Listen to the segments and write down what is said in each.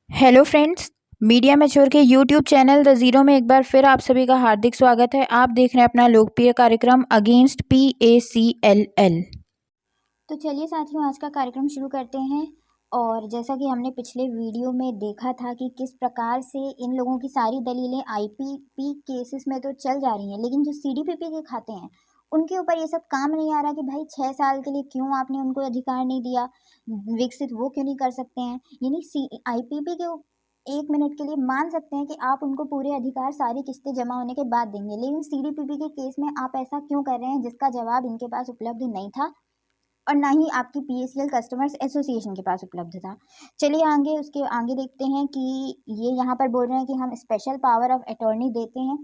Hello friends. Media mature के YouTube channel the zero में एक बार फिर आप सभी का हार्दिक स्वागत है। आप देख रहे हैं अपना लोकप्रिय कार्यक्रम अगेंस्ट PACLL। तो चलिए साथियों, आज का कार्यक्रम शुरू करते हैं। और जैसा कि हमने पिछले वीडियो में देखा था कि किस प्रकार से इन लोगों की सारी दलीलें IPP केसेस में तो चल जा रही हैं, लेकिन जो CDPP के खाते हैं उनके ऊपर ये सब काम नहीं आ रहा कि भाई 6 साल के लिए क्यों आपने उनको अधिकार नहीं दिया, विकसित वो क्यों नहीं कर सकते हैं। यानी IPP के 1 मिनट के लिए मान सकते हैं कि आप उनको पूरे अधिकार सारी किस्तें जमा होने के बाद देंगे, लेकिन CDPP के केस में आप ऐसा क्यों कर रहे हैं, जिसका जवाब इनके पास उपलब्ध नहीं था और ना ही आपकी PACL कस्टमर्स एसोसिएशन के पास उपलब्ध था। चलिए आगे उसके आगे देखते हैं कि ये यहाँ पर बोल रहे हैं कि हम स्पेशल पावर ऑफ अटॉर्नी देते हैं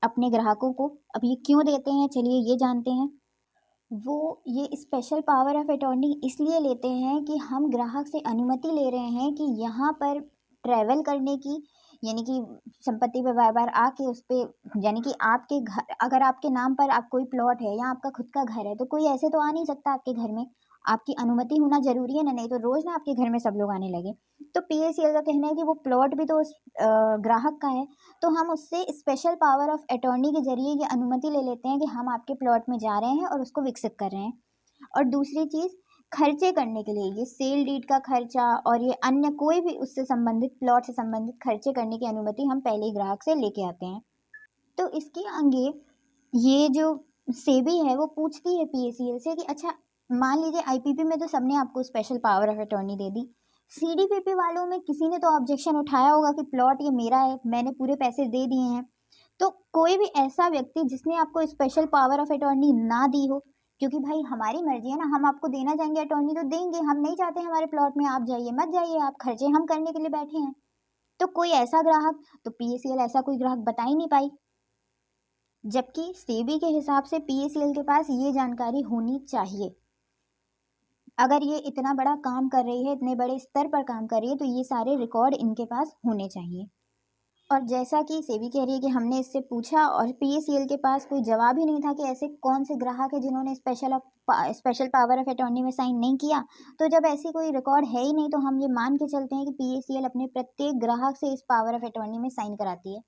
अपने ग्राहकों को। अब ये क्यों देते हैं, चलिए ये जानते हैं। वो ये स्पेशल पावर ऑफ अटॉर्नी इसलिए लेते हैं कि हम ग्राहक से अनुमति ले रहे हैं कि यहाँ पर ट्रैवल करने की, यानी कि संपत्ति पे बार बार आके उस पर, यानी कि आपके घर, अगर आपके नाम पर आप कोई प्लॉट है या आपका खुद का घर है तो कोई ऐसे तो आ नहीं सकता आपके घर में। आपकी अनुमति होना जरूरी है ना, नहीं तो रोज ना आपके घर में सब लोग आने लगे। तो PACL का कहना है कि वो प्लॉट भी तो उस ग्राहक का है, तो हम उससे स्पेशल पावर ऑफ अटॉर्नी के जरिए ये अनुमति ले लेते हैं कि हम आपके प्लॉट में जा रहे हैं और उसको विकसित कर रहे हैं। और दूसरी चीज़, खर्चे करने के लिए ये सेल डीड का खर्चा और ये अन्य कोई भी उससे संबंधित, प्लॉट से संबंधित खर्चे करने की अनुमति हम पहले ही ग्राहक से लेके आते हैं। तो इसके आगे ये जो सेबी है वो पूछती है PACL से कि अच्छा, मान लीजिए IPP में तो सबने आपको special power of attorney they the, CDPP वालों में किसी ने तो ऑब्जेक्शन उठाया होगा कि प्लॉट ये मेरा है, मैंने पूरे पैसे दे दिए हैं। तो कोई भी ऐसा व्यक्ति जिसने आपको स्पेशल पावर ऑफ अटॉर्नी ना दी हो, क्योंकि भाई हमारी मर्जी है ना, हम आपको देना चाहेंगे अटॉर्नी तो देंगे, हम नहीं चाहते हमारे प्लॉट में आप जाइए, मत जाइए, आप खर्चे हम करने के लिए बैठे हैं। तो कोई ऐसा ग्राहक, तो PACL ऐसा कोई ग्राहक बता ही नहीं पाई, जबकि सेबी के हिसाब से PACL के पास ये जानकारी होनी चाहिए। अगर ये इतना बड़ा काम कर रही है, इतने बड़े स्तर पर काम कर रही है, तो ये सारे रिकॉर्ड इनके पास होने चाहिए। और जैसा कि सेबी कह रही है कि हमने इससे पूछा और PACL के पास कोई जवाब ही नहीं था कि ऐसे कौन से ग्राहक है जिन्होंने स्पेशल पावर ऑफ अटॉर्नी में साइन नहीं किया। तो जब ऐसी कोई रिकॉर्ड है ही नहीं, तो हम ये मान के चलते हैं कि PACL अपने प्रत्येक ग्राहक से इस पावर ऑफ अटॉर्नी में साइन कराती है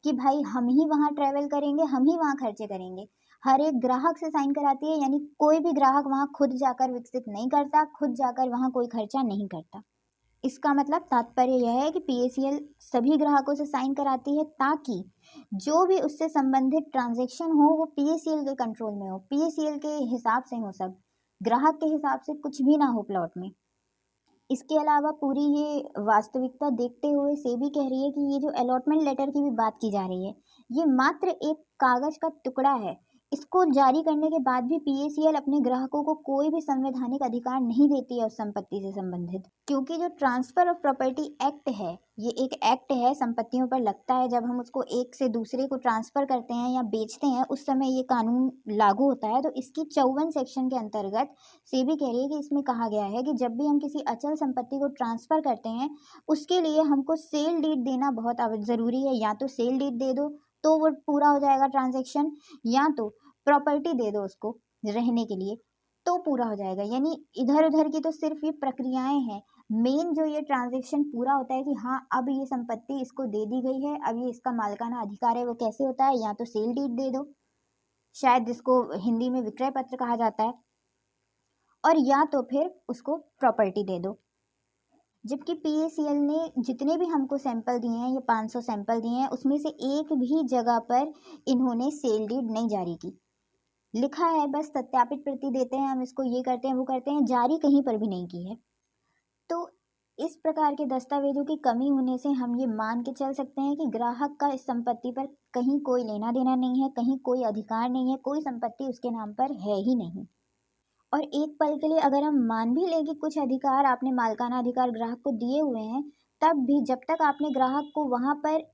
कि भाई हम ही वहाँ ट्रैवल करेंगे, हम ही वहाँ खर्चे करेंगे। हर एक ग्राहक से साइन कराती है, यानी कोई भी ग्राहक वहाँ खुद जाकर विकसित नहीं करता, खुद जाकर वहाँ कोई खर्चा नहीं करता। इसका मतलब तात्पर्य यह है कि PACL सभी ग्राहकों से साइन कराती है ताकि जो भी उससे संबंधित ट्रांजैक्शन हो वो PACL के कंट्रोल में हो, PACL के हिसाब से हो, सब ग्राहक के हिसाब से कुछ भी ना हो प्लॉट में। इसके अलावा पूरी ये वास्तविकता देखते हुए सेबी कह रही है कि ये जो अलॉटमेंट लेटर की भी बात की जा रही है, ये मात्र एक कागज का टुकड़ा है। इसको जारी करने के बाद भी PACL अपने ग्राहकों को कोई भी संवैधानिक अधिकार नहीं देती है उस संपत्ति से संबंधित, क्योंकि जो ट्रांसफर ऑफ प्रॉपर्टी एक्ट है, ये एक एक्ट है, संपत्तियों पर लगता है। जब हम उसको एक से दूसरे को ट्रांसफर करते हैं या बेचते हैं, उस समय ये कानून लागू होता है। तो इसकी 54 सेक्शन के अंतर्गत सेबी कह रही है कि इसमें कहा गया है कि जब भी हम किसी अचल संपत्ति को ट्रांसफर करते हैं, उसके लिए हमको सेल डीड देना बहुत ज़रूरी है। या तो सेल डीड दे दो तो वो पूरा हो जाएगा ट्रांजैक्शन, या तो प्रॉपर्टी दे दो उसको रहने के लिए तो पूरा हो जाएगा। यानी इधर उधर की तो सिर्फ ये प्रक्रियाएं हैं, मेन जो ये ट्रांजैक्शन पूरा होता है कि हाँ अब ये संपत्ति इसको दे दी गई है, अब ये इसका मालिकाना अधिकार है, वो कैसे होता है, या तो सेल डीड दे दो, शायद जिसको हिंदी में विक्रय पत्र कहा जाता है, और या तो फिर उसको प्रॉपर्टी दे दो। जबकि PACL ने जितने भी हमको सैंपल दिए हैं, ये 500 सैंपल दिए हैं, उसमें से एक भी जगह पर इन्होंने सेल डीड नहीं जारी की। लिखा है बस सत्यापित प्रति देते हैं, हम इसको ये करते हैं वो करते हैं, जारी कहीं पर भी नहीं की है। तो इस प्रकार के दस्तावेजों की कमी होने से हम ये मान के चल सकते हैं कि ग्राहक का इस संपत्ति पर कहीं कोई लेना देना नहीं है, कहीं कोई अधिकार नहीं है, कोई संपत्ति उसके नाम पर है ही नहीं। और एक पल के लिए अगर हम मान भी लें कि कुछ अधिकार आपने, मालिकाना अधिकार ग्राहक को दिए हुए हैं, तब भी जब तक आपने ग्राहक को वहाँ पर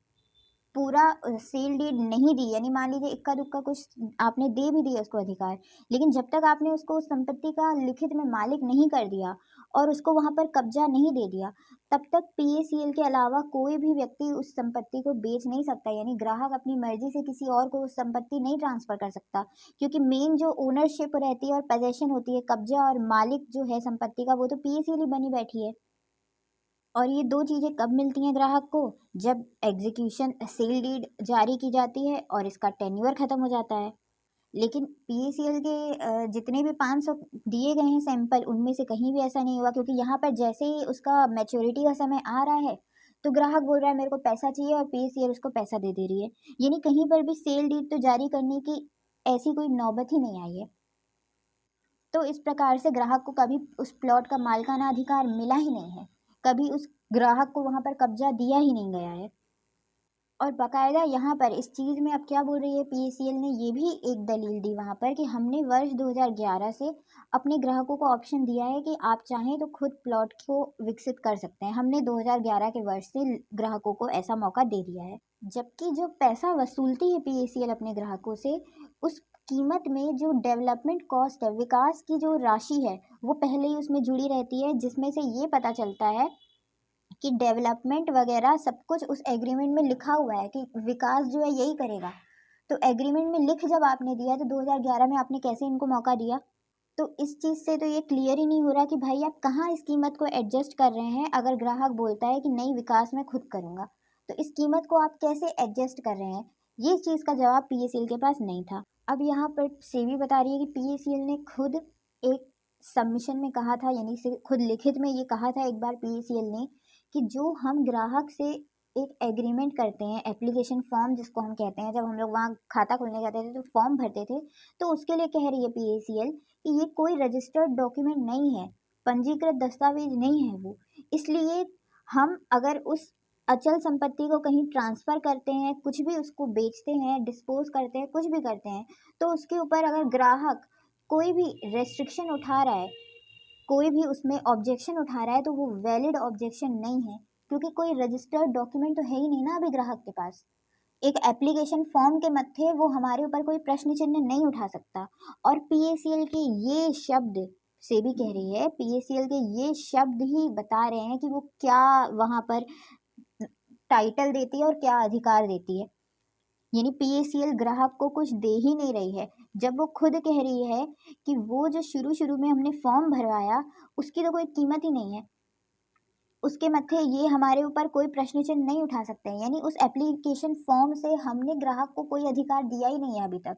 पूरा सेल डीड नहीं दी, यानी मान लीजिए इक्का दुक्का कुछ आपने दे भी दिया उसको अधिकार, लेकिन जब तक आपने उसको उस संपत्ति का लिखित में मालिक नहीं कर दिया और उसको वहाँ पर कब्जा नहीं दे दिया, तब तक PACL के अलावा कोई भी व्यक्ति उस संपत्ति को बेच नहीं सकता। यानी ग्राहक अपनी मर्जी से किसी और को उस संपत्ति नहीं ट्रांसफर कर सकता, क्योंकि मेन जो ओनरशिप रहती है और पोजेशन होती है, कब्जा और मालिक जो है संपत्ति का, वो तो PACL ही बनी बैठी है। और ये दो चीज़ें कब मिलती हैं ग्राहक को? जब एग्जीक्यूशन सेल डीड जारी की जाती है और इसका टेन्योर ख़त्म हो जाता है। लेकिन पीएसीएल के जितने भी 500 दिए गए हैं सैंपल, उनमें से कहीं भी ऐसा नहीं हुआ, क्योंकि यहाँ पर जैसे ही उसका मैच्योरिटी का समय आ रहा है तो ग्राहक बोल रहा है मेरे को पैसा चाहिए और पीएसीएल उसको पैसा दे दे रही है। यानी कहीं पर भी सेल डीड तो जारी करने की ऐसी कोई नौबत ही नहीं आई है। तो इस प्रकार से ग्राहक को कभी उस प्लॉट का मालिकाना अधिकार मिला ही नहीं है, कभी उस ग्राहक को वहाँ पर कब्जा दिया ही नहीं गया है। और बाकायदा यहाँ पर इस चीज़ में अब क्या बोल रही है पीएसीएल ने, ये भी एक दलील दी वहाँ पर कि हमने वर्ष 2011 से अपने ग्राहकों को ऑप्शन दिया है कि आप चाहें तो खुद प्लॉट को विकसित कर सकते हैं। हमने 2011 के वर्ष से ग्राहकों को ऐसा मौका दे दिया है। जबकि जो पैसा वसूलती है पीएसीएल अपने ग्राहकों से, उस कीमत में जो डेवलपमेंट कॉस्ट है, विकास की जो राशि है, वो पहले ही उसमें जुड़ी रहती है, जिसमें से ये पता चलता है कि डेवलपमेंट वगैरह सब कुछ उस एग्रीमेंट में लिखा हुआ है कि विकास जो है यही करेगा। तो एग्रीमेंट में लिख जब आपने दिया तो 2011 में आपने कैसे इनको मौका दिया? तो इस चीज़ से तो ये क्लियर ही नहीं हो रहा कि भाई आप कहाँ इस कीमत को एडजस्ट कर रहे हैं। अगर ग्राहक बोलता है कि नहीं विकास मैं खुद करूँगा, तो इस कीमत को आप कैसे एडजस्ट कर रहे हैं? ये चीज़ का जवाब पीएसीएल के पास नहीं था। अब यहाँ पर सेबी बता रही है कि पीएसीएल ने खुद एक सबमिशन में कहा था, यानी से खुद लिखित में ये कहा था एक बार पीएसीएल ने कि जो हम ग्राहक से एक एग्रीमेंट करते हैं, एप्लीकेशन फॉर्म जिसको हम कहते हैं, जब हम लोग वहाँ खाता खोलने जाते थे तो फॉर्म भरते थे, तो उसके लिए कह रही है पीएसीएल कि ये कोई रजिस्टर्ड डॉक्यूमेंट नहीं है, पंजीकृत दस्तावेज नहीं है वो। इसलिए हम अगर उस अचल संपत्ति को कहीं ट्रांसफ़र करते हैं, कुछ भी उसको बेचते हैं, डिस्पोज करते हैं, कुछ भी करते हैं, तो उसके ऊपर अगर ग्राहक कोई भी रेस्ट्रिक्शन उठा रहा है, कोई भी उसमें ऑब्जेक्शन उठा रहा है, तो वो वैलिड ऑब्जेक्शन नहीं है, क्योंकि कोई रजिस्टर्ड डॉक्यूमेंट तो है ही नहीं ना अभी ग्राहक के पास। एक एप्लीकेशन फॉर्म के मत्थे वो हमारे ऊपर कोई प्रश्न चिन्ह नहीं उठा सकता। और पीएसीएल के ये शब्द, सेबी कह रही है, पीएसीएल के ये शब्द ही बता रहे हैं कि वो क्या वहाँ पर टाइटल देती है और क्या अधिकार देती है। यानी पीएसीएल ग्राहक को कुछ दे ही नहीं रही है, जब वो खुद कह रही है कि वो जो शुरू में हमने फॉर्म भरवाया उसकी तो कोई कीमत ही नहीं है, उसके मत्थे ये हमारे ऊपर कोई प्रश्न चिन्ह नहीं उठा सकते हैं। यानी उस एप्लीकेशन फॉर्म से हमने ग्राहक को कोई अधिकार दिया ही नहीं है अभी तक।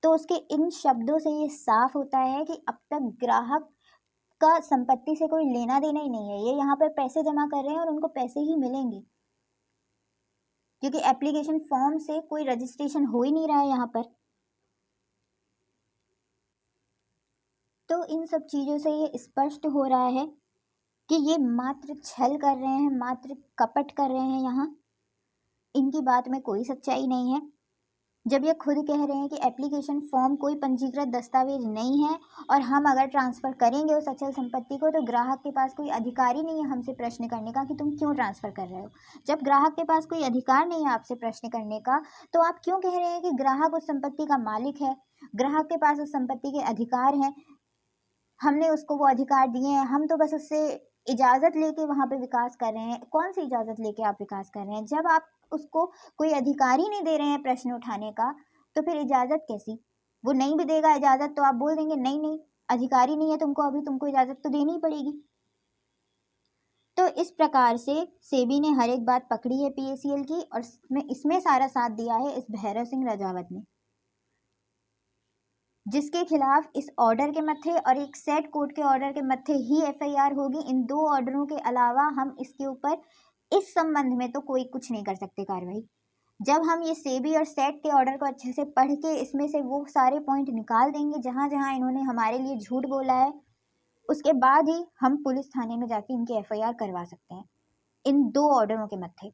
तो उसके इन शब्दों से ये साफ होता है कि अब तक ग्राहक का संपत्ति से कोई लेना देना ही नहीं है। ये यहाँ पर पैसे जमा कर रहे हैं और उनको पैसे ही मिलेंगे, क्योंकि एप्लीकेशन फॉर्म से कोई रजिस्ट्रेशन हो ही नहीं रहा है यहाँ पर। तो इन सब चीज़ों से ये स्पष्ट हो रहा है कि ये मात्र छल कर रहे हैं, मात्र कपट कर रहे हैं। यहाँ इनकी बात में कोई सच्चाई नहीं है। जब ये खुद कह रहे हैं कि एप्लीकेशन फॉर्म कोई पंजीकृत दस्तावेज नहीं है और हम अगर ट्रांसफ़र करेंगे उस अचल संपत्ति को तो ग्राहक के पास कोई अधिकार ही नहीं है हमसे प्रश्न करने का कि तुम क्यों ट्रांसफ़र कर रहे हो। जब ग्राहक के पास कोई अधिकार नहीं है आपसे प्रश्न करने का, तो आप क्यों कह रहे हैं कि ग्राहक उस संपत्ति का मालिक है, ग्राहक के पास उस संपत्ति के अधिकार हैं, हमने उसको वो अधिकार दिए हैं, हम तो बस उससे इजाज़त लेके वहाँ पे विकास कर रहे हैं। कौन सी इजाज़त लेके आप विकास कर रहे हैं? जब आप उसको कोई अधिकार ही नहीं दे रहे हैं प्रश्न उठाने का, तो फिर इजाज़त कैसी? वो नहीं भी देगा इजाज़त तो आप बोल देंगे नहीं नहीं अधिकार ही नहीं है तुमको, अभी तुमको इजाज़त तो देनी ही पड़ेगी। तो इस प्रकार से सेबी ने हर एक बात पकड़ी है पीएसीएल की, और इसमें सारा साथ दिया है इस भैरव सिंह रजावत ने, जिसके खिलाफ इस ऑर्डर के मत्थे और एक सेट कोर्ट के ऑर्डर के मत्थे ही एफआईआर होगी। इन दो ऑर्डरों के अलावा हम इसके ऊपर इस संबंध में तो कोई कुछ नहीं कर सकते कार्रवाई। जब हम ये सेबी और सेट के ऑर्डर को अच्छे से पढ़ के इसमें से वो सारे पॉइंट निकाल देंगे जहाँ जहाँ इन्होंने हमारे लिए झूठ बोला है, उसके बाद ही हम पुलिस थाने में जाके इनकी एफआईआर करवा सकते हैं इन दो ऑर्डरों के मत्थे।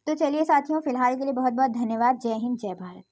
तो चलिए साथियों, फिलहाल के लिए बहुत बहुत धन्यवाद। जय हिंद, जय भारत।